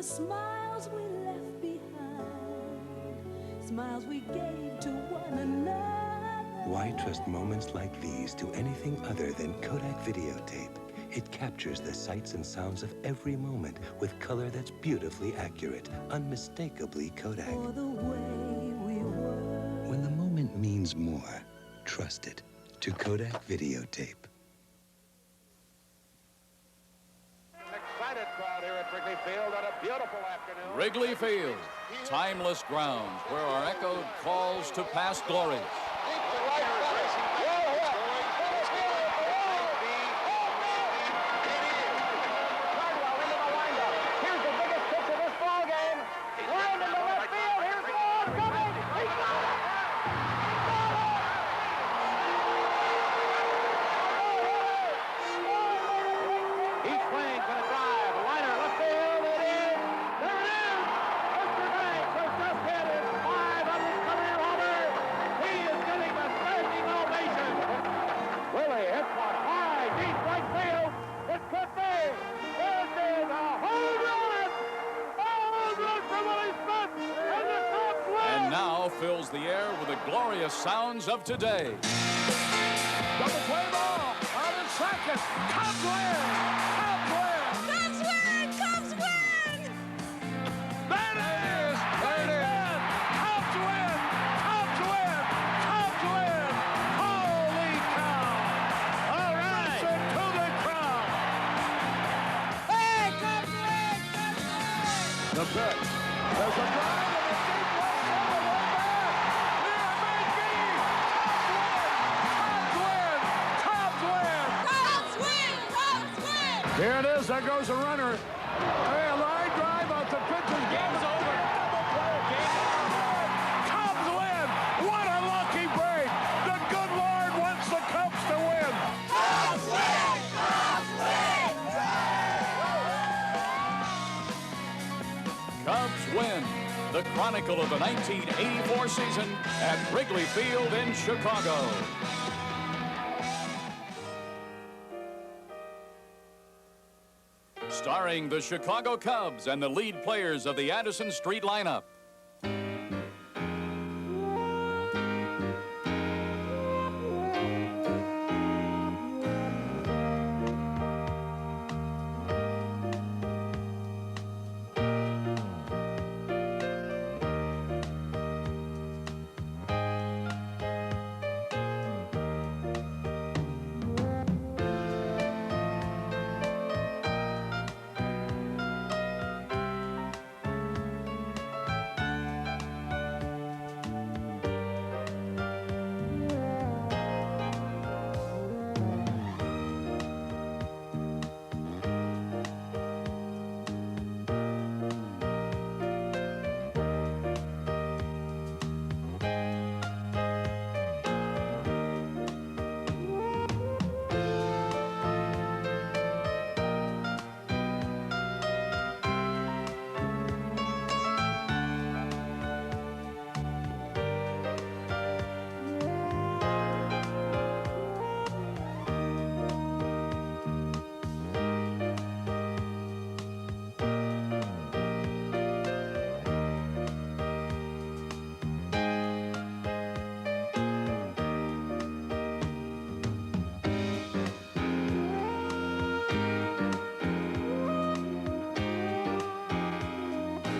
the smiles we left behind, smiles we gave to one another. Why trust moments like these to anything other than Kodak videotape? It captures the sights and sounds of every moment with color that's beautifully accurate, unmistakably Kodak. For the way we were. When the moment means more, trust it to Kodak videotape. Excited crowd here at Wrigley Field on a beautiful afternoon. Wrigley Field, timeless grounds where are echoed calls to past glories. And now fills the air with the glorious sounds of today. Double play ball on the second. Cubs win! Cubs win! Cubs win! Cubs win! There it is! There it is! Cubs win! Cubs win! Cubs win! Holy cow! All right! Listen to the crowd! Hey, Cubs win! Cubs win! The pitch. There's a drive and a deep left center. Cubs win! Cubs win! Here it is. There goes a runner. Hey, a line drive off the pitcher's game's over. Double play game. Cubs win. What a lucky break. The good Lord wants the Cubs to win. Cubs win! Cubs win! Cubs win. The chronicle of the 1984 season at Wrigley Field in Chicago. Starring the Chicago Cubs and the lead players of the Addison Street lineup.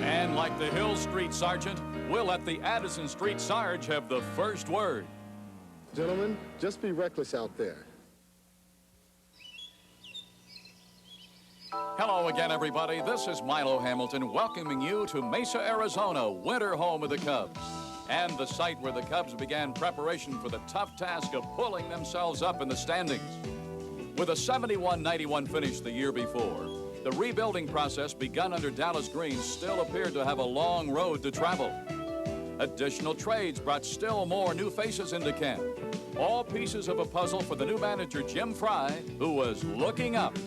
And like the Hill Street Sergeant, we'll let the Addison Street Sarge have the first word. Gentlemen, just be reckless out there. Hello again, everybody. This is Milo Hamilton welcoming you to Mesa, Arizona, winter home of the Cubs, and the site where the Cubs began preparation for the tough task of pulling themselves up in the standings. With a 71-91 finish the year before, the rebuilding process begun under Dallas Green still appeared to have a long road to travel. Additional trades brought still more new faces into camp. All pieces of a puzzle for the new manager, Jim Fry, who was looking up.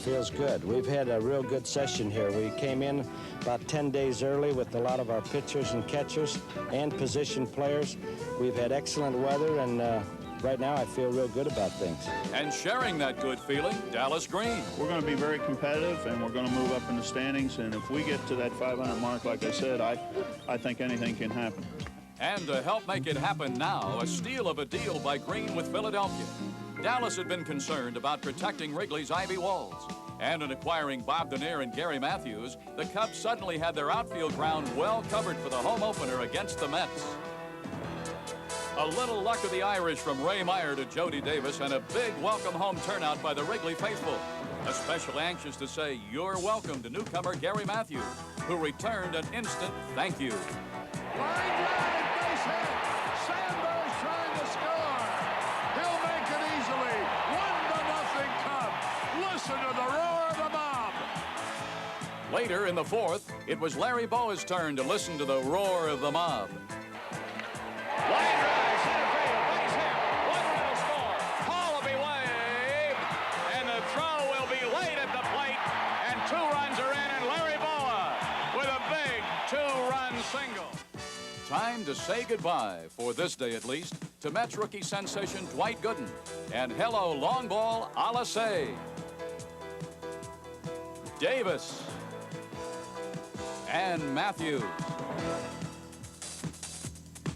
Feels good. We've had a real good session here. We came in about 10 days early with a lot of our pitchers and catchers and position players. We've had excellent weather, and right now I feel real good about things. And sharing that good feeling, Dallas Green. We're going to be very competitive, and we're going to move up in the standings. And if we get to that 500 mark, like I said, I think anything can happen. And to help make it happen now, a steal of a deal by Green with Philadelphia. Dallas had been concerned about protecting Wrigley's ivy walls. And in acquiring Bob Denier and Gary Matthews, the Cubs suddenly had their outfield ground well covered for the home opener against the Mets. A little luck of the Irish from Ray Meyer to Jody Davis, and a big welcome home turnout by the Wrigley faithful. Especially anxious to say you're welcome to newcomer Gary Matthews, who returned an instant thank you. Line drive, base hit. Sandberg's trying to score. He'll make it easily. 1-0 Cubs. Listen to the roar of the mob. Later in the fourth, it was Larry Bowa's turn to listen to the roar of the mob. Line drive, center field, base hit. 1 run will score. Call will be waved, and the throw will be late at the plate, and 2 runs are in, and Larry Bowa with a big 2-run single. Time to say goodbye, for this day at least, to Mets rookie sensation Dwight Gooden. And hello, long ball, a la say. Davis. And Matthews.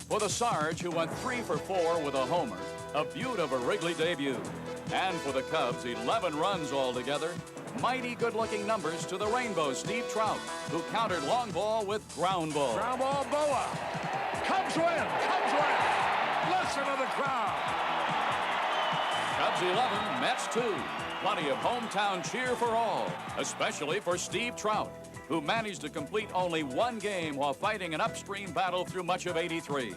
For the Sarge, who went 3 for 4 with a homer, a beaut of a Wrigley debut. And for the Cubs, 11 runs altogether. Mighty good-looking numbers to the Rainbow Steve Trout, who countered long ball with ground ball. Ground ball, Bowa. Cubs win. Cubs win. Listen to the crowd. Cubs 11, Mets 2. Plenty of hometown cheer for all, especially for Steve Trout, who managed to complete only 1 game while fighting an upstream battle through much of '83.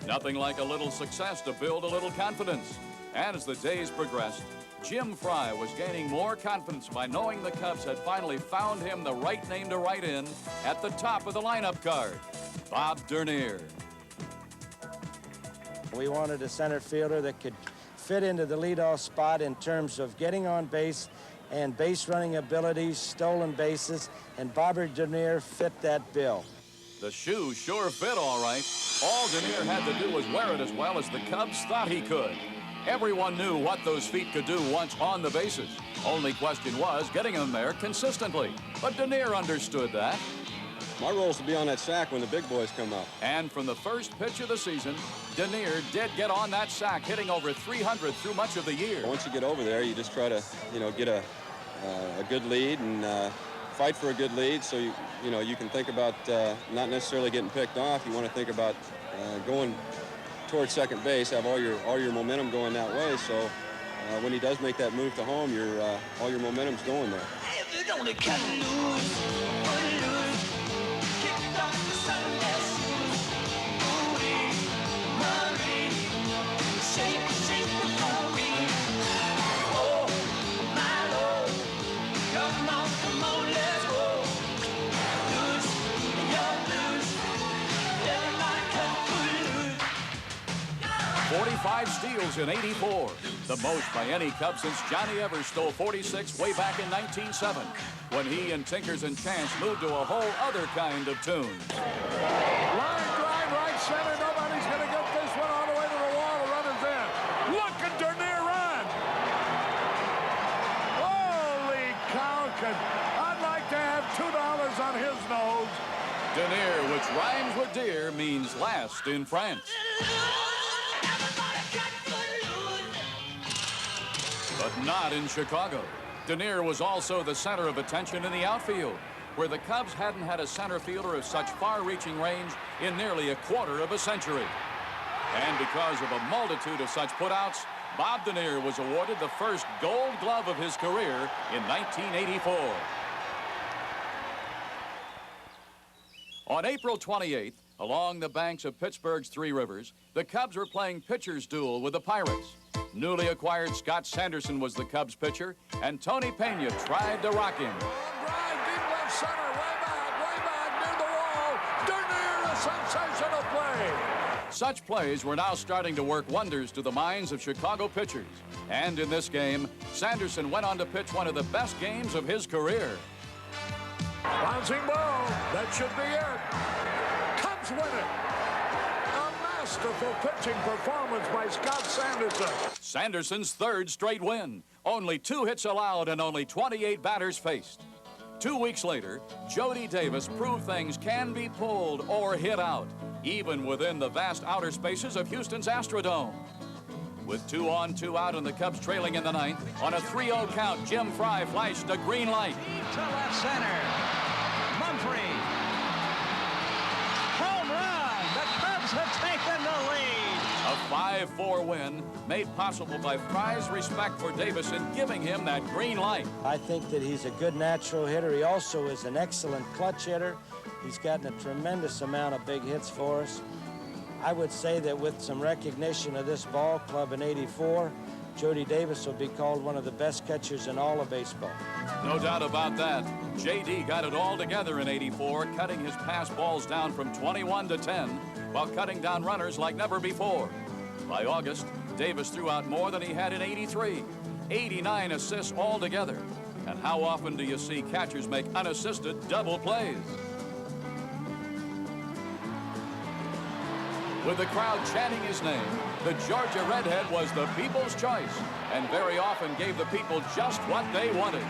Nothing like a little success to build a little confidence. And as the days progressed, Jim Fry was gaining more confidence by knowing the Cubs had finally found him the right name to write in at the top of the lineup card, Bob Denier. We wanted a center fielder that could fit into the leadoff spot in terms of getting on base and base running abilities, stolen bases, and Bobby Denier fit that bill. The shoe sure fit all right. All Denier had to do was wear it as well as the Cubs thought he could. Everyone knew what those feet could do once on the bases. Only question was getting them there consistently. But Denier understood that. My role is to be on that sack when the big boys come up. And from the first pitch of the season, Denier did get on that sack, hitting over 300 through much of the year. Once you get over there, you just try to, get a good lead and fight for a good lead. So you can think about not necessarily getting picked off. You want to think about going towards second base, have all your momentum going that way. So when he does make that move to home, all your momentum's going there. Steals in '84, the most by any Cub since Johnny Evers stole 46 way back in 1907, when he and Tinkers and Chance moved to a whole other kind of tune. Line drive, right center. Nobody's going to get this one all the way to the wall. The runner's in. Look at Denier run. Holy cow. I'd like to have $2 on his nose. Denier, which rhymes with deer, means last in France. But not in Chicago. Denier was also the center of attention in the outfield, where the Cubs hadn't had a center fielder of such far-reaching range in nearly a quarter of a century. And because of a multitude of such putouts, Bob Denier was awarded the first Gold Glove of his career in 1984. On April 28th, along the banks of Pittsburgh's Three Rivers, the Cubs were playing pitcher's duel with the Pirates. Newly acquired Scott Sanderson was the Cubs pitcher, and Tony Pena tried to rock him. Drive, deep left center, way back, near the wall. Denier, a sensational play. Such plays were now starting to work wonders to the minds of Chicago pitchers. And in this game, Sanderson went on to pitch one of the best games of his career. Bouncing ball, that should be it. Cubs win it. A masterful pitching performance by Scott Sanderson. Sanderson's third straight win. Only 2 hits allowed and only 28 batters faced. 2 weeks later, Jody Davis proved things can be pulled or hit out, even within the vast outer spaces of Houston's Astrodome. With 2 on, 2 out, and the Cubs trailing in the 9th, on a 3-0 count, Jim Fry flashed a green light. To left center. Mumphrey. Home run. The Cubs have taken the lead. A 5-4 win made possible by Fry's respect for Davis in giving him that green light. I think that he's a good natural hitter. He also is an excellent clutch hitter. He's gotten a tremendous amount of big hits for us. I would say that with some recognition of this ball club in '84, Jody Davis will be called one of the best catchers in all of baseball. No doubt about that. J.D. got it all together in '84, cutting his pass balls down from 21 to 10, while cutting down runners like never before. By August, Davis threw out more than he had in '83, 89 assists altogether. And how often do you see catchers make unassisted double plays? With the crowd chanting his name, the Georgia Redhead was the people's choice and very often gave the people just what they wanted.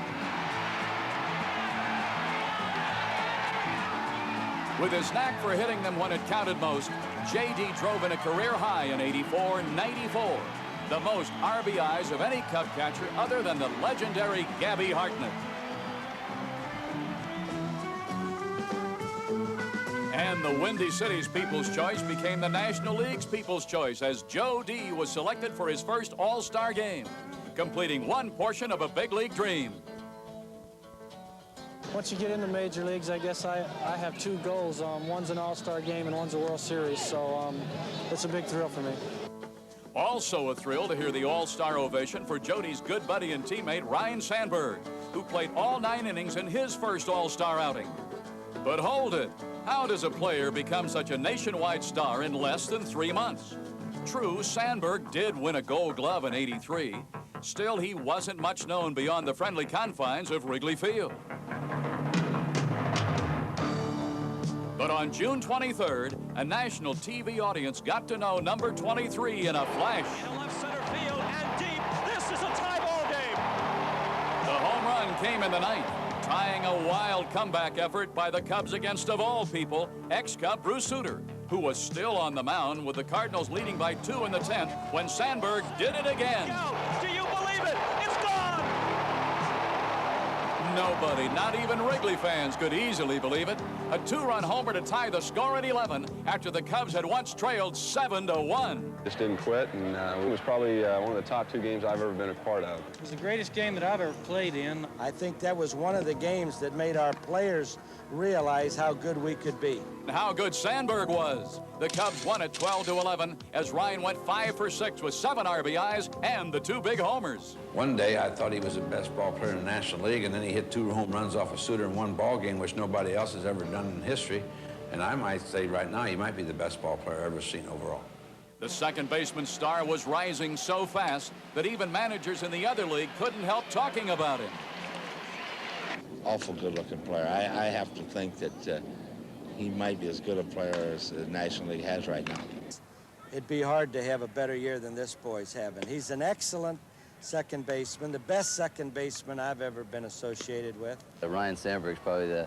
With his knack for hitting them when it counted most, J.D. drove in a career high in '84-'94, the most RBIs of any Cub catcher other than the legendary Gabby Hartnett. And the Windy City's People's Choice became the National League's People's Choice as Joe D. was selected for his first All-Star game, completing one portion of a big league dream. Once you get into major leagues, I guess I have 2 goals. One's an All-Star game and one's a World Series, so it's a big thrill for me. Also a thrill to hear the All-Star ovation for Jody's good buddy and teammate Ryne Sandberg, who played all 9 innings in his first All-Star outing. But hold it. How does a player become such a nationwide star in less than 3 months? True, Sandberg did win a Gold Glove in '83. Still, he wasn't much known beyond the friendly confines of Wrigley Field. But on June 23rd, a national TV audience got to know number 23 in a flash. In left center field and deep. This is a tie ball game. The home run came in the 9th, tying a wild comeback effort by the Cubs against, of all people, ex-Cub Bruce Sutter, who was still on the mound with the Cardinals leading by 2 in the 10th when Sandberg did it again. Do you believe it? It's gone! Nobody, not even Wrigley fans, could easily believe it. A 2-run homer to tie the score at 11 after the Cubs had once trailed 7-1. Just didn't quit, and it was probably one of the top 2 games I've ever been a part of. It was the greatest game that I've ever played in. I think that was one of the games that made our players realize how good we could be. How good Sandberg was. The Cubs won at 12-11 as Ryne went 5 for 6 with 7 RBIs and the 2 big homers. One day I thought he was the best ball player in the National League, and then he hit 2 home runs off of Sutter in one ball game, which nobody else has ever done in history. And I might say right now he might be the best ball player I've ever seen overall. The second baseman star was rising so fast that even managers in the other league couldn't help talking about him. Awful good-looking player. I have to think that he might be as good a player as the National League has right now. It'd be hard to have a better year than this boy's having. He's an excellent second baseman, the best second baseman I've ever been associated with. Ryne Sandberg's probably the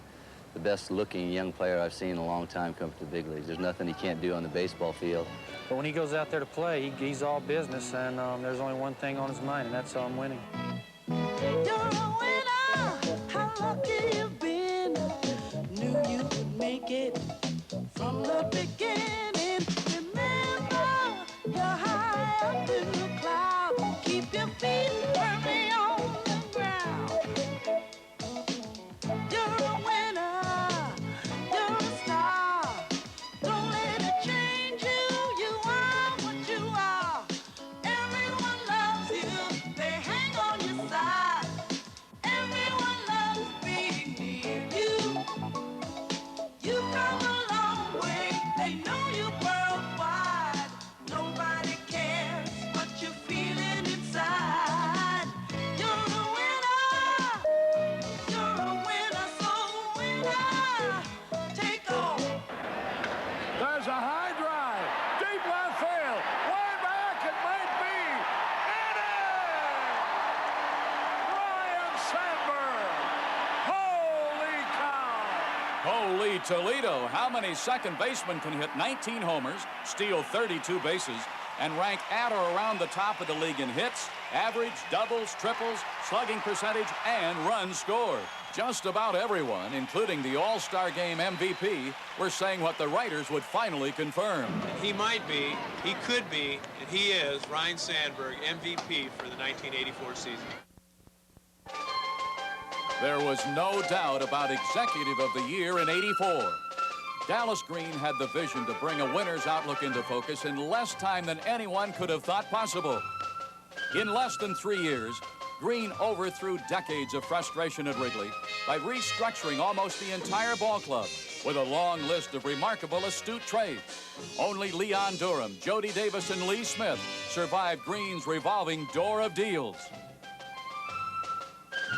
best-looking young player I've seen in a long time come to the big leagues. There's nothing he can't do on the baseball field. But when he goes out there to play, he's all business, and there's only one thing on his mind, and that's winning. You're a winner, how lucky you've been. Knew you could make it from the beginning. Remember, you're high up in the cloud. Keep your feet firmly on the ground. You're a winner, you're a star. Don't let it change you, you are what you are. Everyone loves you, they hang on your side. Everyone loves being near you. You've come a long way, they know you worldwide. Nobody Hey, Toledo, how many second basemen can hit 19 homers, steal 32 bases, and rank at or around the top of the league in hits, average, doubles, triples, slugging percentage, and runs scored? Just about everyone, including the All-Star Game MVP, were saying what the writers would finally confirm. He might be, he could be, and he is Ryne Sandberg, MVP for the 1984 season. There was no doubt about Executive of the Year in '84. Dallas Green had the vision to bring a winner's outlook into focus in less time than anyone could have thought possible. In less than 3 years, Green overthrew decades of frustration at Wrigley by restructuring almost the entire ball club with a long list of remarkable astute trades. Only Leon Durham, Jody Davis, and Lee Smith survived Green's revolving door of deals.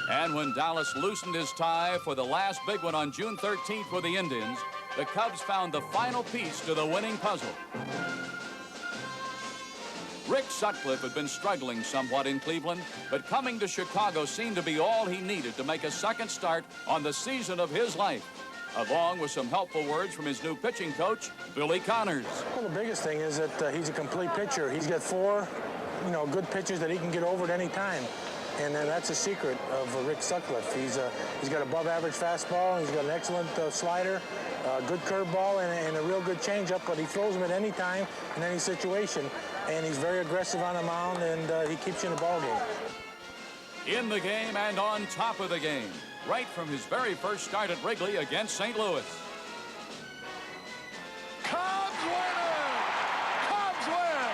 And when Dallas loosened his tie for the last big one on June 13th with the Indians, the Cubs found the final piece to the winning puzzle. Rick Sutcliffe had been struggling somewhat in Cleveland, but coming to Chicago seemed to be all he needed to make a second start on the season of his life, along with some helpful words from his new pitching coach, Billy Connors. Well, the biggest thing is that he's a complete pitcher. He's got 4, good pitches that he can get over at any time. And then that's the secret of Rick Sutcliffe. He's got above-average fastball, he's got an excellent slider, good curveball, and a real good changeup, but he throws them at any time, in any situation. And he's very aggressive on the mound, and he keeps you in the ball game. In the game and on top of the game, right from his very first start at Wrigley against St. Louis. Cubs winner! Cubs win!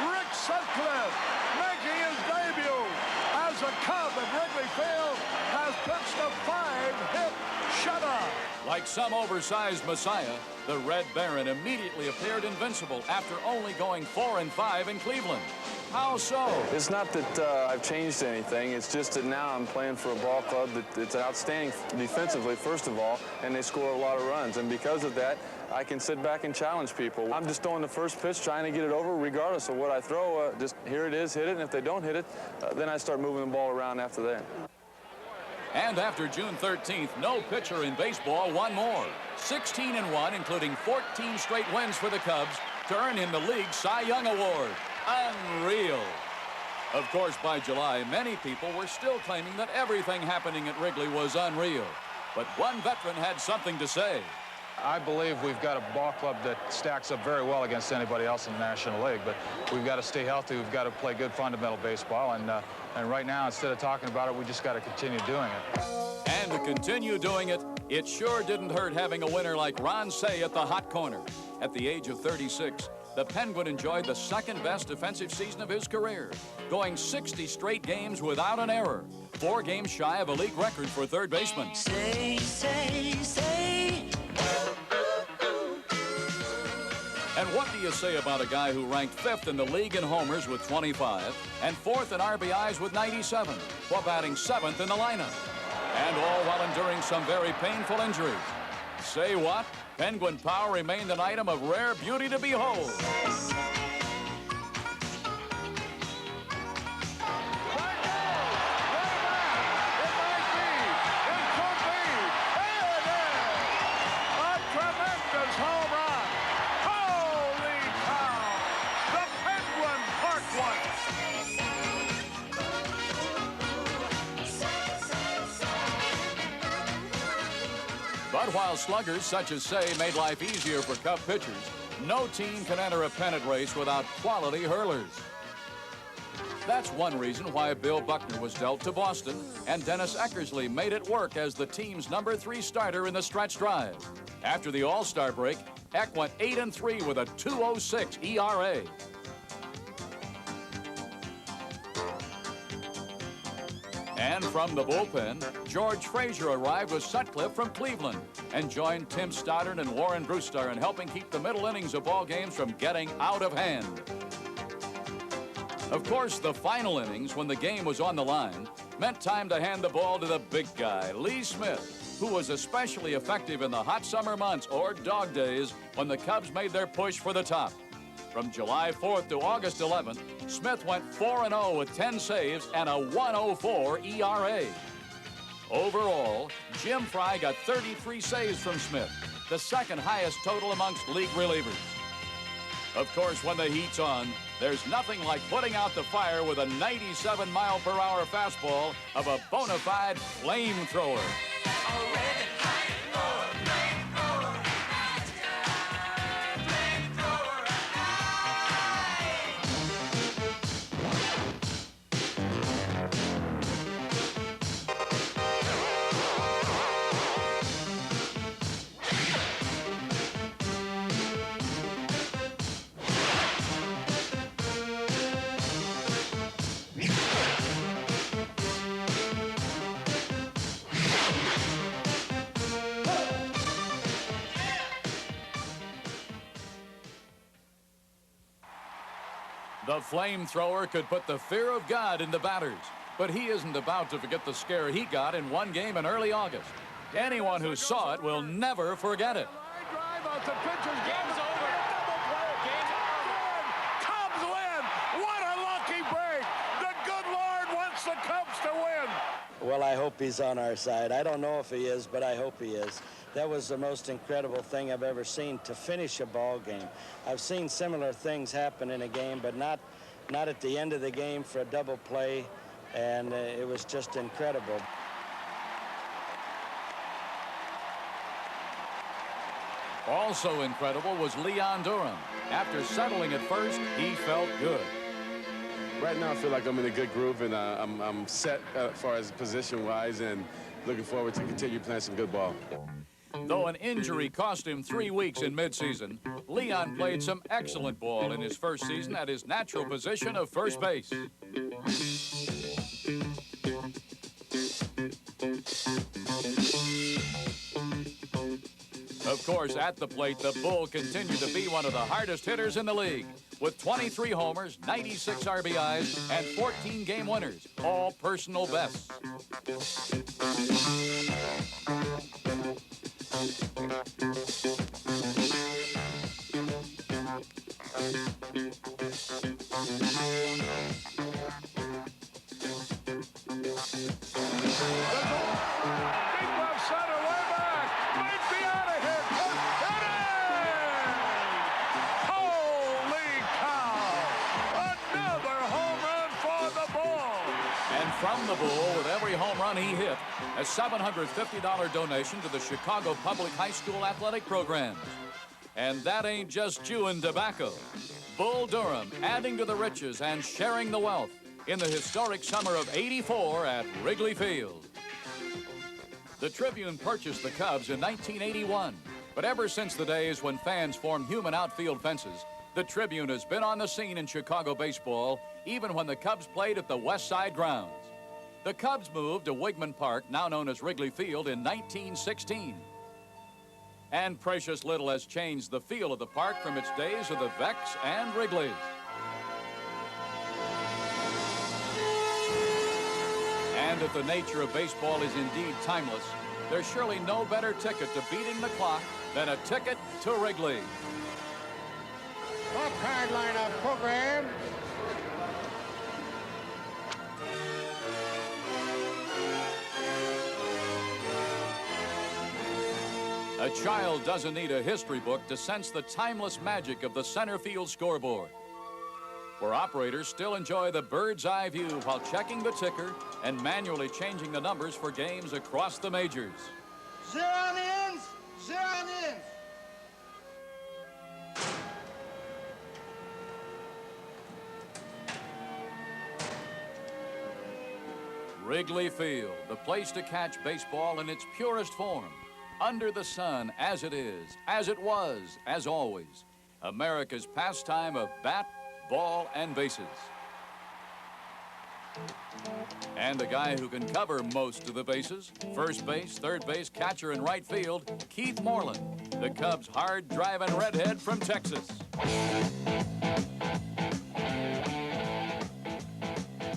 Rick Sutcliffe making his debut as a Cub at Wrigley Field has pitched a 5-hit shutout. Like some oversized messiah, the Red Baron immediately appeared invincible after only going 4-5 in Cleveland. How so? It's not that I've changed anything. It's just that now I'm playing for a ball club that's outstanding defensively, first of all, and they score a lot of runs. And because of that, I can sit back and challenge people. I'm just throwing the first pitch, trying to get it over, regardless of what I throw. Just here it is, hit it, and if they don't hit it, then I start moving the ball around after that. And after June 13th, no pitcher in baseball won more. 16-1, including 14 straight wins for the Cubs, to earn him the league's Cy Young Award. Unreal. Of course, by July, many people were still claiming that everything happening at Wrigley was unreal. But one veteran had something to say. I believe we've got a ball club that stacks up very well against anybody else in the National League, but we've got to stay healthy. We've got to play good fundamental baseball, and right now, instead of talking about it, we just got to continue doing it. And to continue doing it, it sure didn't hurt having a winner like Ron Cey at the hot corner. At the age of 36, the Penguin enjoyed the second-best defensive season of his career, going 60 straight games without an error, 4 games shy of a league record for third baseman. Say, say, say. And what do you say about a guy who ranked 5th in the league in homers with 25 and 4th in RBIs with 97, while batting 7th in the lineup? And all while enduring some very painful injuries. Say what? Penguin power remained an item of rare beauty to behold. But while sluggers such as Cey made life easier for Cub pitchers, no team can enter a pennant race without quality hurlers. That's one reason why Bill Buckner was dealt to Boston, and Dennis Eckersley made it work as the team's #3 starter in the stretch drive. After the All-Star break, Eck went 8-3 with a 2.06 ERA. And from the bullpen, George Frazier arrived with Sutcliffe from Cleveland and joined Tim Stoddard and Warren Brewster in helping keep the middle innings of ball games from getting out of hand. Of course, the final innings, when the game was on the line, meant time to hand the ball to the big guy, Lee Smith, who was especially effective in the hot summer months or dog days when the Cubs made their push for the top. From July 4th to August 11th, Smith went 4-0 with 10 saves and a 1.04 ERA. Overall, Jim Fry got 33 saves from Smith, the second highest total amongst league relievers. Of course, when the heat's on, there's nothing like putting out the fire with a 97-mile-per-hour fastball of a bona fide flamethrower. The flamethrower could put the fear of God into batters, but he isn't about to forget the scare he got in one game in early August. Anyone who saw it will never forget it. Drive out the pitcher's game's over. Double play. Game's over. Cubs win. What a lucky break. The good Lord wants the Cubs to win. Well, I hope he's on our side. I don't know if he is, but I hope he is. That was the most incredible thing I've ever seen, to finish a ball game. I've seen similar things happen in a game, but not at the end of the game for a double play, and it was just incredible. Also incredible was Leon Durham. After settling at first, he felt good. Right now, I feel like I'm in a good groove, and I'm set as far as position-wise, and looking forward to continue playing some good ball. Though an injury cost him 3 weeks in midseason, Leon played some excellent ball in his first season at his natural position of first base. Of course, at the plate, the Bull continued to be one of the hardest hitters in the league, with 23 homers, 96 RBIs, and 14 game winners, all personal bests. From the Bull, with every home run he hit, a $750 donation to the Chicago Public High School athletic programs. And that ain't just chewing tobacco. Bull Durham adding to the riches and sharing the wealth in the historic summer of '84 at Wrigley Field. The Tribune purchased the Cubs in 1981, but ever since the days when fans formed human outfield fences, the Tribune has been on the scene in Chicago baseball, even when the Cubs played at the West Side grounds. The Cubs moved to Wigman Park, now known as Wrigley Field, in 1916. And precious little has changed the feel of the park from its days of the Vex and Wrigley's. And if the nature of baseball is indeed timeless, there's surely no better ticket to beating the clock than a ticket to Wrigley. Top card lineup program. A child doesn't need a history book to sense the timeless magic of the center field scoreboard, where operators still enjoy the bird's eye view while checking the ticker and manually changing the numbers for games across the majors. 0 on the ends, 0 on the ends. Wrigley Field, the place to catch baseball in its purest form. Under the sun, as it is, as it was, as always. America's pastime of bat, ball, and bases. And a guy who can cover most of the bases, first base, third base, catcher, and right field, Keith Moreland, the Cubs' hard-driving redhead from Texas.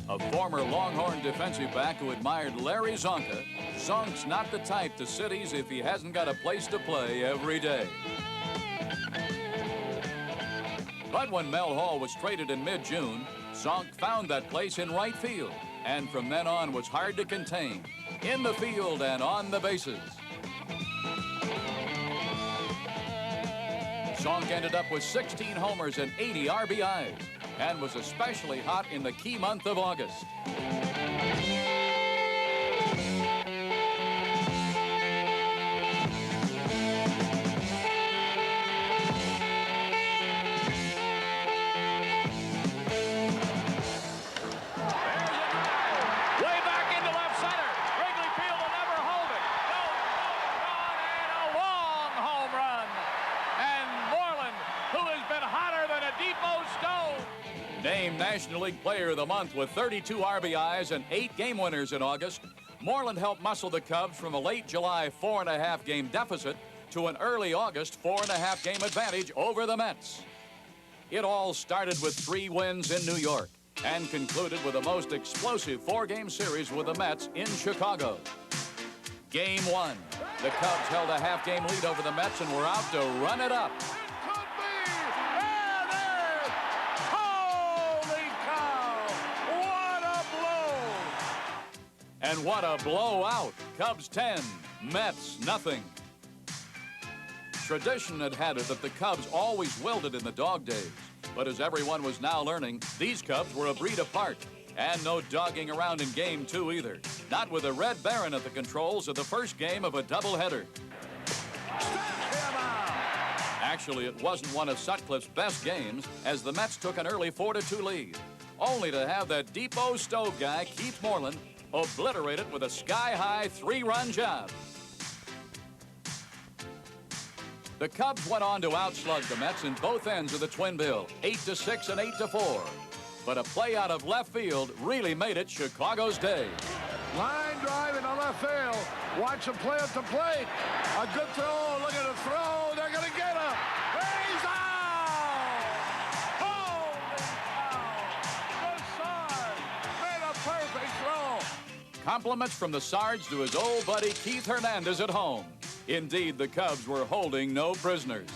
A former Longhorn defensive back who admired Larry Zonka, Zonk's not the type to cities if he hasn't got a place to play every day. But when Mel Hall was traded in mid-June, Zonk found that place in right field, and from then on was hard to contain. in the field and on the bases. Sonk ended up with 16 homers and 80 RBIs and was especially hot in the key month of August. Named National League Player of the Month with 32 RBIs and 8 game winners in August, Moreland helped muscle the Cubs from a late July 4.5 game deficit to an early August 4.5 game advantage over the Mets. It all started with 3 wins in New York and concluded with the most explosive 4-game series with the Mets in Chicago. Game 1, the Cubs held a half-game lead over the Mets and were out to run it up. And what a blowout. Cubs 10, Mets nothing. Tradition had it that the Cubs always willed it in the dog days. But as everyone was now learning, these Cubs were a breed apart. And no dogging around in Game 2 either. Not with a Red Baron at the controls of the first game of a doubleheader. Actually, it wasn't one of Sutcliffe's best games as the Mets took an early 4-2 lead. Only to have that Depot stove guy, Keith Moreland, obliterate it with a sky-high 3-run job. The Cubs went on to outslug the Mets in both ends of the twin bill, 8-6 and 8-4. But a play out of left field really made it Chicago's day. Line drive into left field. Watch him play at the plate. A good throw. Look at the throw. They're going to get him. He's out! Holy cow! The Sarge made a perfect throw. Compliments from the Sarge to his old buddy Keith Hernandez at home. Indeed, the Cubs were holding no prisoners.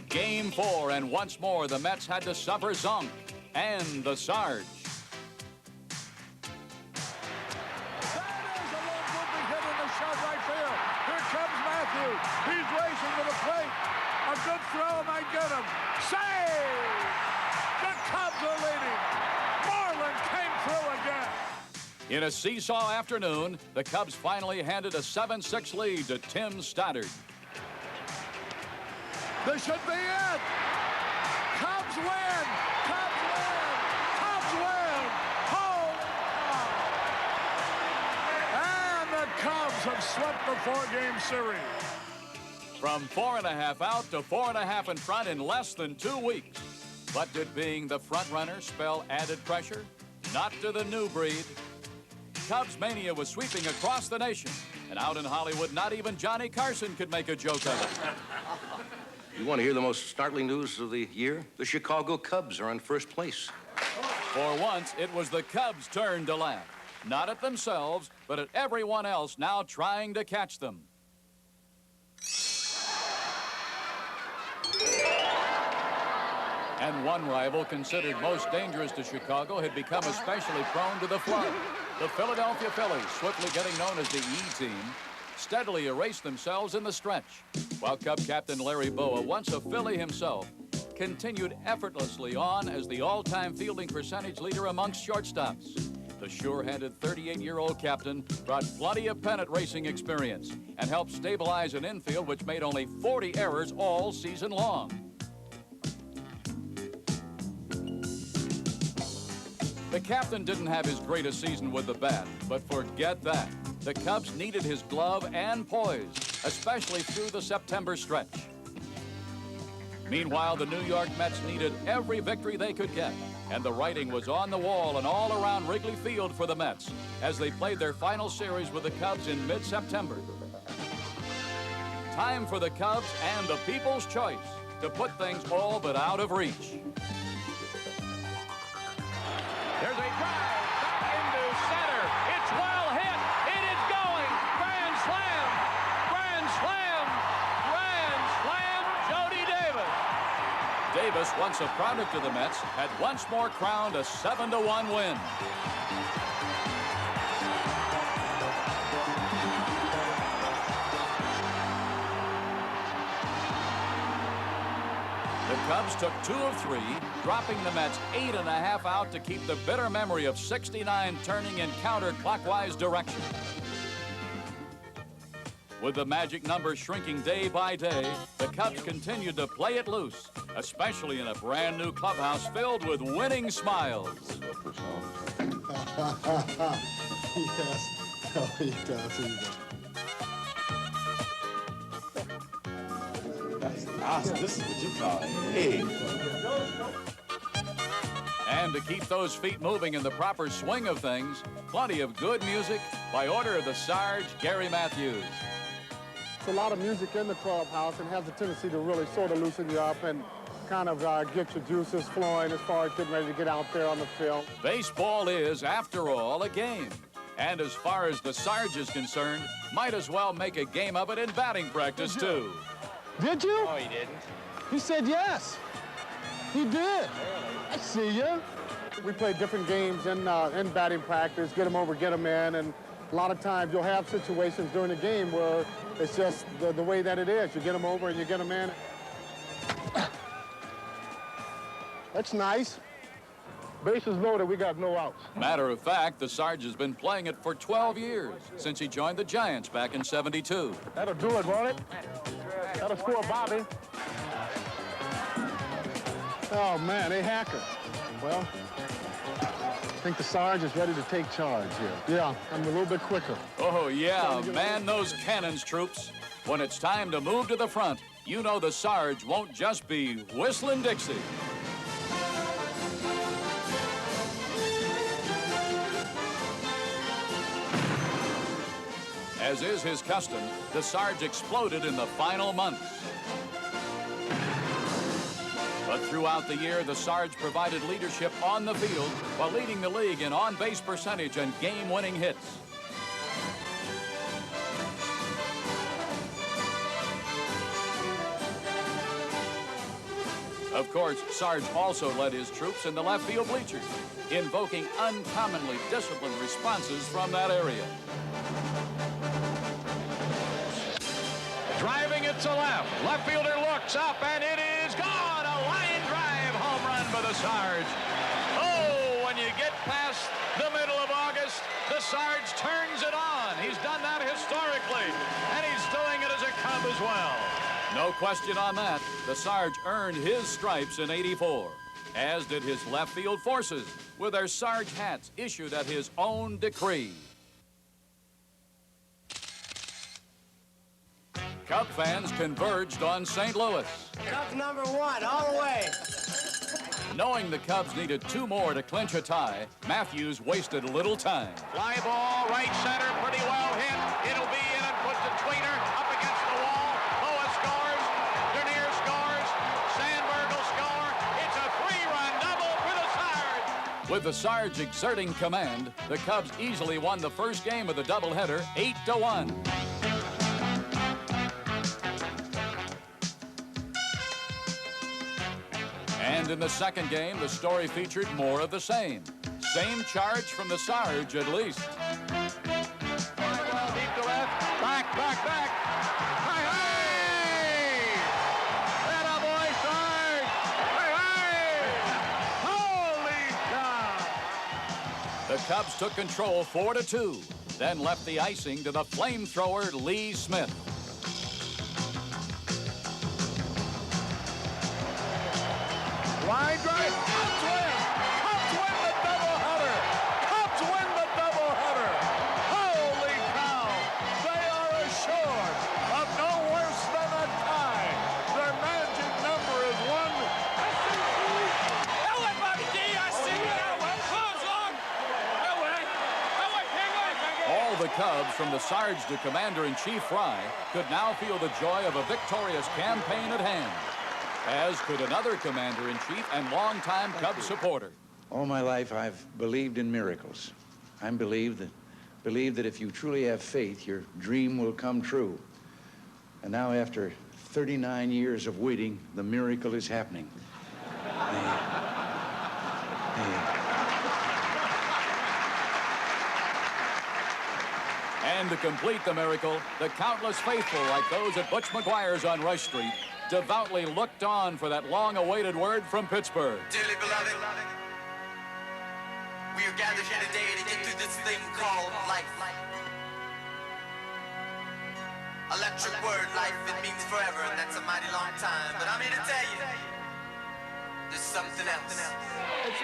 Game 4, and once more the Mets had to suffer Zonk and the Sarge. That is a low looping hit in the shot right field. Here comes Matthew. He's racing to the plate. A good throw might get him. Save! The Cubs are leading. Moreland came through again. In a seesaw afternoon, the Cubs finally handed a 7-6 lead to Tim Stoddard. This should be it. Cubs win. Cubs win. Cubs win. Holy cow. And the Cubs have swept the 4-game series. From 4.5 out to 4.5 in front in less than 2 weeks. But did being the front runner spell added pressure? Not to the new breed. Cubs mania was sweeping across the nation. And out in Hollywood, not even Johnny Carson could make a joke of it. You want to hear the most startling news of the year? The Chicago Cubs are in first place. For once, it was the Cubs' turn to laugh. Not at themselves, but at everyone else now trying to catch them. And one rival considered most dangerous to Chicago had become especially prone to the flood. The Philadelphia Phillies, swiftly getting known as the E-team, steadily erased themselves in the stretch, while Cub captain Larry Boa, once a Philly himself, continued effortlessly on as the all-time fielding percentage leader amongst shortstops. The sure-handed 38-year-old captain brought plenty of pennant racing experience and helped stabilize an infield which made only 40 errors all season long. The captain didn't have his greatest season with the bat, but forget that. The Cubs needed his glove and poise, especially through the September stretch. Meanwhile, the New York Mets needed every victory they could get, and the writing was on the wall and all around Wrigley Field for the Mets as they played their final series with the Cubs in mid-September. Time for the Cubs and the people's choice to put things all but out of reach. There's a drive back into center. It's well hit. It is going. Grand slam. Grand slam. Grand slam. Jody Davis. Davis, once a product of the Mets, had once more crowned a 7-1 win. The Cubs took 2 of 3, dropping the Mets 8.5 out to keep the bitter memory of '69 turning in counterclockwise direction. With the magic number shrinking day by day, the Cubs continued to play it loose, especially in a brand new clubhouse filled with winning smiles. Yes. Oh, he does. That's awesome. This is what you call it. Hey. And to keep those feet moving in the proper swing of things, plenty of good music by order of the Sarge, Gary Matthews. It's a lot of music in the clubhouse and has a tendency to really sort of loosen you up and kind of get your juices flowing as far as getting ready to get out there on the field. Baseball is, after all, a game. And as far as the Sarge is concerned, might as well make a game of it in batting practice, too. Did you? No, he didn't. He said yes. He did. I see you. We play different games in batting practice, get them over, get them in, and a lot of times you'll have situations during the game where it's just the way that it is. You get them over and you get them in. That's nice. Bases loaded, we got no outs. Matter of fact, the Sarge has been playing it for 12 years, since he joined the Giants back in '72. That'll do it, won't it? That'll score Bobby. Oh, man, they hacker. Well, I think the Sarge is ready to take charge here. Yeah, I'm a little bit quicker. Oh, yeah, man those cannons, troops. When it's time to move to the front, you know the Sarge won't just be whistling Dixie. As is his custom, the Sarge exploded in the final months. But throughout the year, the Sarge provided leadership on the field while leading the league in on-base percentage and game-winning hits. Of course, Sarge also led his troops in the left field bleachers, invoking uncommonly disciplined responses from that area. Driving it to left. Left fielder looks up, and it is gone. A line drive home run for the Sarge. Oh, when you get past the middle of August, the Sarge turns it on. He's done that historically, and he's doing it as a Cub as well. No question on that. The Sarge earned his stripes in '84, as did his left field forces, with their Sarge hats issued at his own decree. Cub fans converged on St. Louis. Cubs #1, all the way. Knowing the Cubs needed 2 more to clinch a tie, Matthews wasted little time. Fly ball, right center, pretty well hit. It'll be in and puts the tweener up against the wall. Loa scores. Dernier scores. Sandberg will score. It's a 3-run double for the Sarge. With the Sarge exerting command, the Cubs easily won the first game of the doubleheader 8-1. And in the second game, the story featured more of the same. Same charge from the Sarge, at least. Deep to left. Back. Hey! Atta boy, Sarge! Hey! Holy cow! The Cubs took control 4-2, then left the icing to the flamethrower Lee Smith. Line drive. Cubs win. Cubs win the doubleheader. Cubs win the doubleheader. Holy cow. They are assured of no worse than a tie. Their magic number is 1. That way, Bobby D. I see you. That way. Close long. That way. All the Cubs, from the Sarge to Commander-in-Chief Fry, could now feel the joy of a victorious campaign at hand, as could another Commander-in-Chief and longtime Cub supporter. All my life, I've believed in miracles. I believe that if you truly have faith, your dream will come true. And now, after 39 years of waiting, the miracle is happening. And to complete the miracle, the countless faithful, like those at Butch McGuire's on Rush Street, devoutly looked on for that long-awaited word from Pittsburgh. Dearly beloved, we are gathered here today to get through this thing called life. Electric word, life, it means forever, and that's a mighty long time. But I'm here to tell you, there's something else.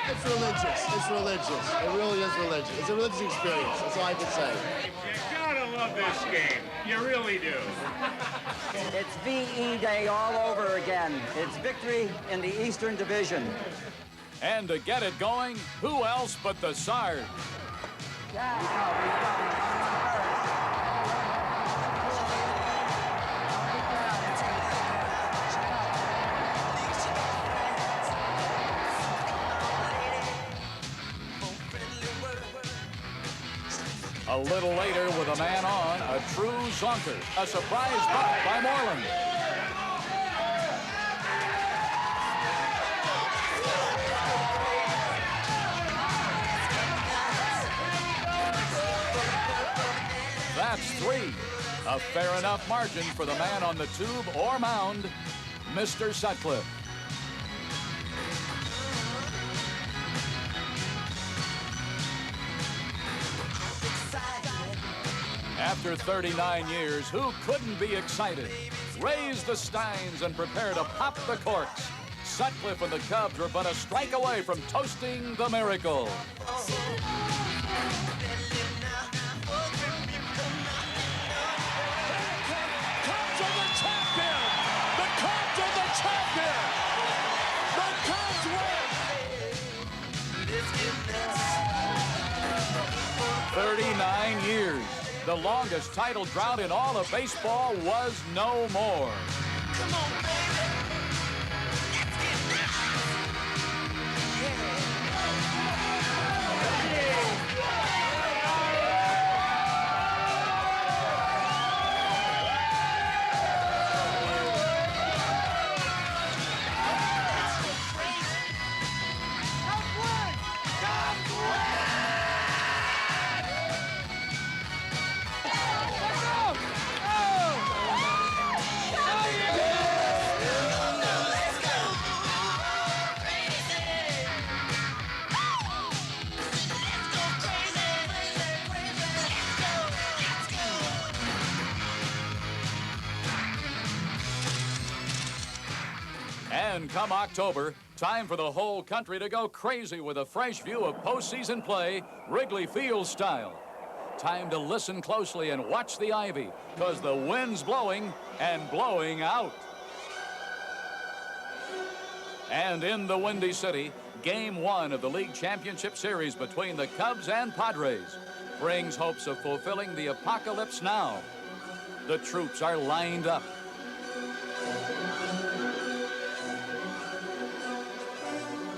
It's religious. It's religious. It really is religious. It's a religious experience. That's all I can say. You gotta love this game. You really do. It's VE Day all over again. It's victory in the Eastern Division. And to get it going, who else but the Sarge? A little later, with a man on, a true zonker, a surprise bunt by Moreland. That's 3. A fair enough margin for the man on the tube or mound, Mr. Sutcliffe. After 39 years, who couldn't be excited? Raise the steins and prepare to pop the corks. Sutcliffe and the Cubs were but a strike away from toasting the miracle. The Cubs are the champion! The Cubs win! 39 years. The longest title drought in all of baseball was no more. Come on, baby. Let's get And come October, time for the whole country to go crazy with a fresh view of postseason play, Wrigley Field style. Time to listen closely and watch the ivy, because the wind's blowing and blowing out. And in the Windy City, Game 1 of the League Championship Series between the Cubs and Padres brings hopes of fulfilling the apocalypse now. The troops are lined up.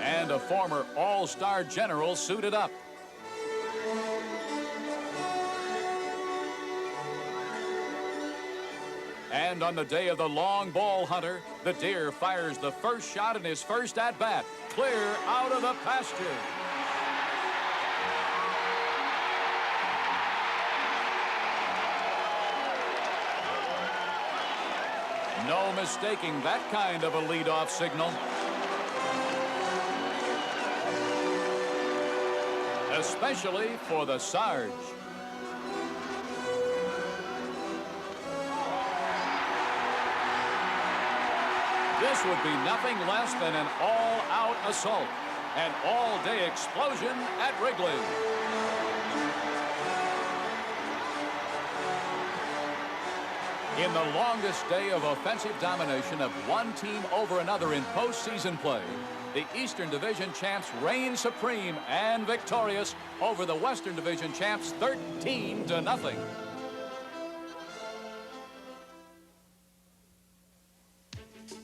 And a former all-star general suited up. And on the day of the long ball hunter, the deer fires the first shot in his first at-bat, clear out of the pasture. No mistaking that kind of a leadoff signal. Especially for the Sarge. This would be nothing less than an all-out assault, an all-day explosion at Wrigley. In the longest day of offensive domination of one team over another in postseason play, the Eastern Division champs reign supreme and victorious over the Western Division champs 13-0.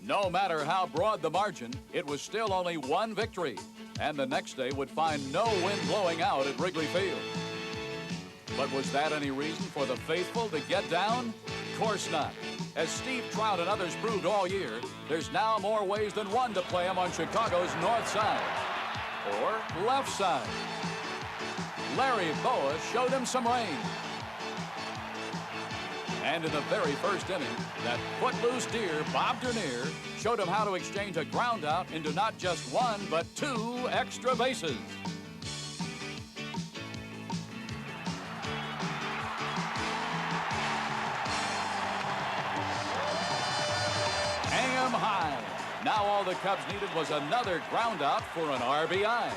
No matter how broad the margin, it was still only one victory, and the next day would find no wind blowing out at Wrigley Field. But was that any reason for the faithful to get down? course not. As Steve Trout and others proved all year, there's now more ways than one to play them on Chicago's north side or left side. Larry Boa showed him some rain. And in the very first inning, that footloose deer, Bob Dernier, showed him how to exchange a ground out into not just one, but 2 extra bases. Hang 'em high. Now all the Cubs needed was another ground out for an RBI.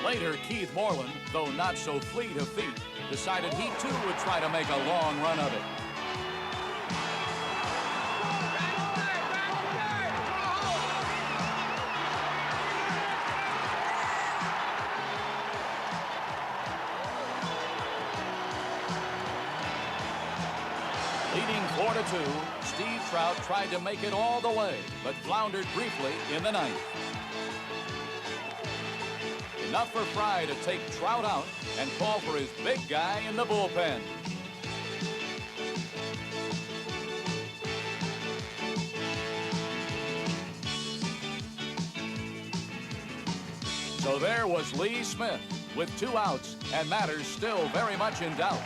Later, Keith Moreland, though not so fleet of feet, decided he too would try to make a long run of it. Leading 4-2, Steve Trout tried to make it all the way, but floundered briefly in the ninth. Enough for Fry to take Trout out and call for his big guy in the bullpen. So there was Lee Smith with 2 outs and matters still very much in doubt.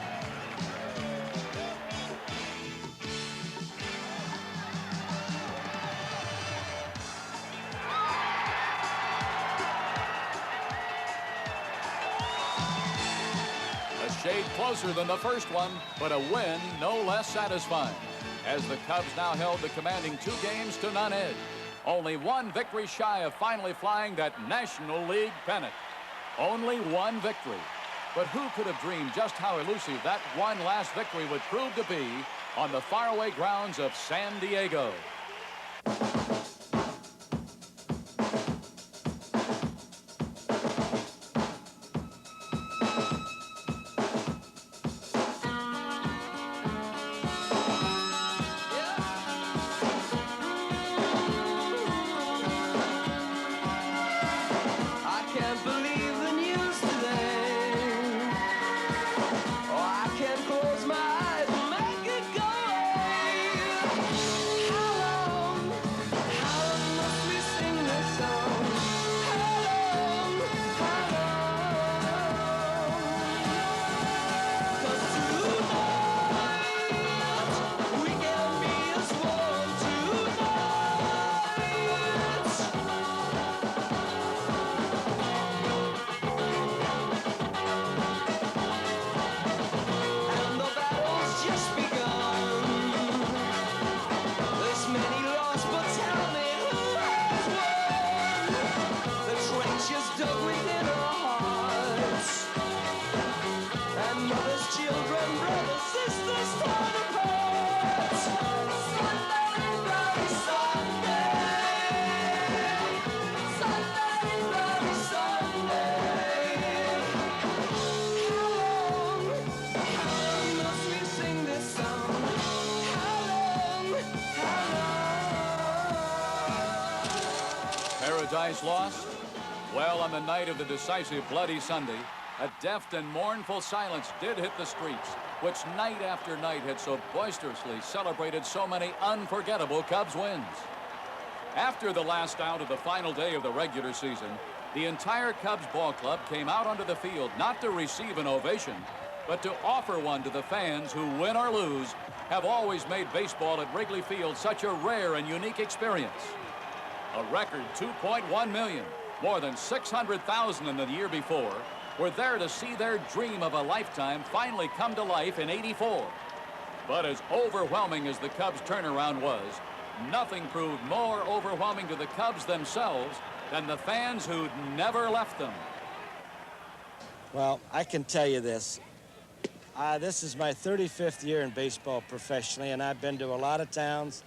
Shade closer than the first one, but a win no less satisfying, as the Cubs now held the commanding 2 games to none edge. Only 1 victory shy of finally flying that National League pennant. Only 1 victory. But who could have dreamed just how elusive that one last victory would prove to be on the faraway grounds of San Diego? Paradise lost? Well, on the night of the decisive Bloody Sunday, a deft and mournful silence did hit the streets, which night after night had so boisterously celebrated so many unforgettable Cubs wins. After the last out of the final day of the regular season, the entire Cubs ball club came out onto the field not to receive an ovation, but to offer one to the fans who, win or lose, have always made baseball at Wrigley Field such a rare and unique experience. A record 2.1 million, more than 600,000 in the year before, were there to see their dream of a lifetime finally come to life in '84. But as overwhelming as the Cubs' turnaround was, nothing proved more overwhelming to the Cubs themselves than the fans who'd never left them. Well, I can tell you this. This is my 35th year in baseball professionally, and I've been to a lot of towns.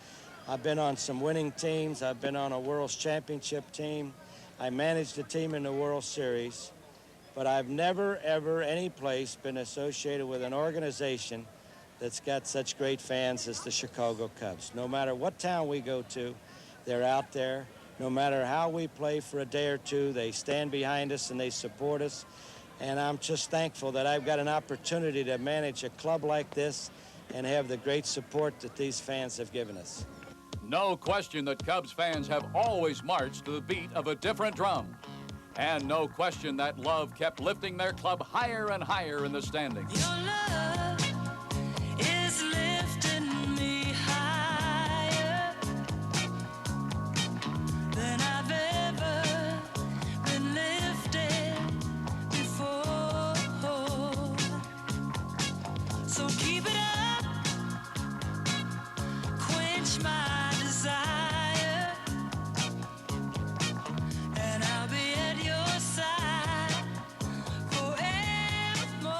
I've been on some winning teams. I've been on a World Championship team. I managed a team in the World Series. But I've never, ever, any place been associated with an organization that's got such great fans as the Chicago Cubs. No matter what town we go to, they're out there. No matter how we play for a day or two, they stand behind us and they support us. And I'm just thankful that I've got an opportunity to manage a club like this and have the great support that these fans have given us. No question that Cubs fans have always marched to the beat of a different drum. And no question that love kept lifting their club higher and higher in the standings. Your love is lifting me higher than I've ever been lifted before. So keep it up, quench my desire, and I'll be at your side forevermore.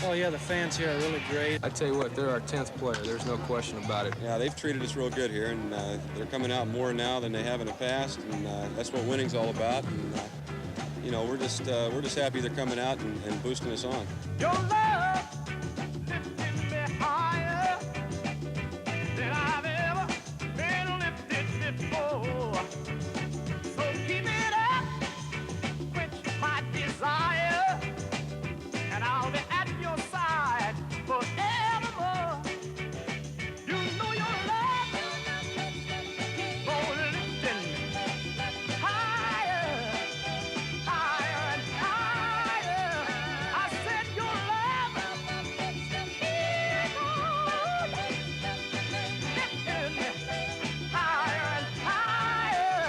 Oh yeah, the fans here are really great. I tell you what, they're our 10th player. There's no question about it. Yeah, they've treated us real good here, and they're coming out more now than they have in the past, and that's what winning's all about. And you know, we're just happy they're coming out and boosting us on. Your love lifting me higher than I've ever been lifted before. So keep it up, quench my desire, and I'll be at your side forevermore. You know your love keep on lifting higher, higher and higher. I said your love keep on lifting higher and higher.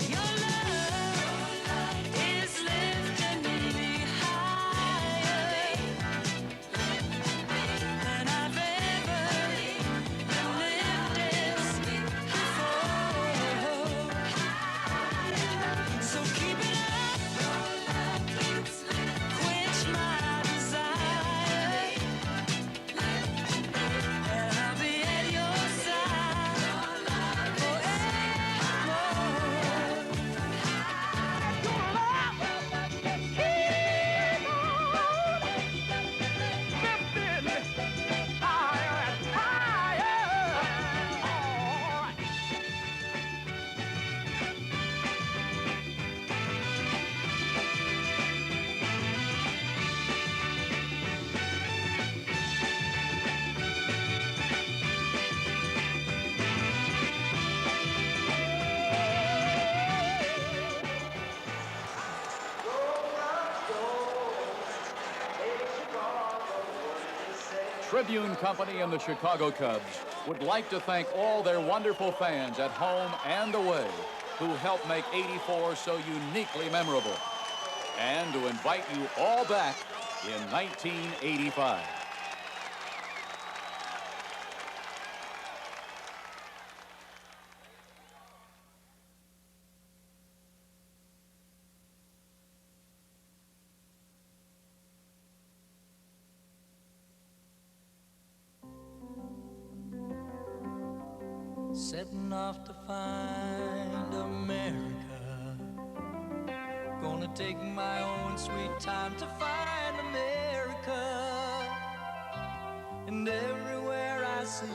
Your love is lifting me higher than I've ever been lifted before. So keep it up, quench my desire, and I'll be at your side forevermore. Your love keep on lifting me higher and higher. All right. Tribune Company and the Chicago Cubs would like to thank all their wonderful fans at home and away who helped make '84 so uniquely memorable, and to invite you all back in 1985. Setting off to find America. Gonna take my own sweet time to find America. And everywhere I see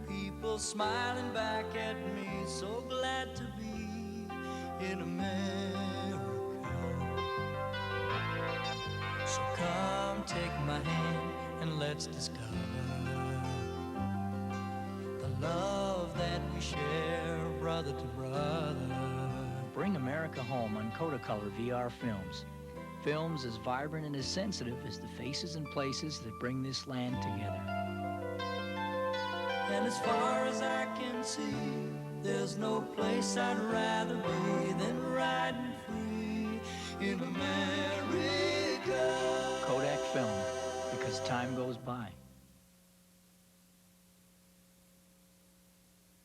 people smiling back at me, so glad to be in America. So come take my hand and let's discover the love that we share, brother to brother. Bring America home on Kodacolor VR films. Films as vibrant and as sensitive as the faces and places that bring this land together. And as far as I can see, there's no place I'd rather be than riding free in America. Kodak film, because time goes by.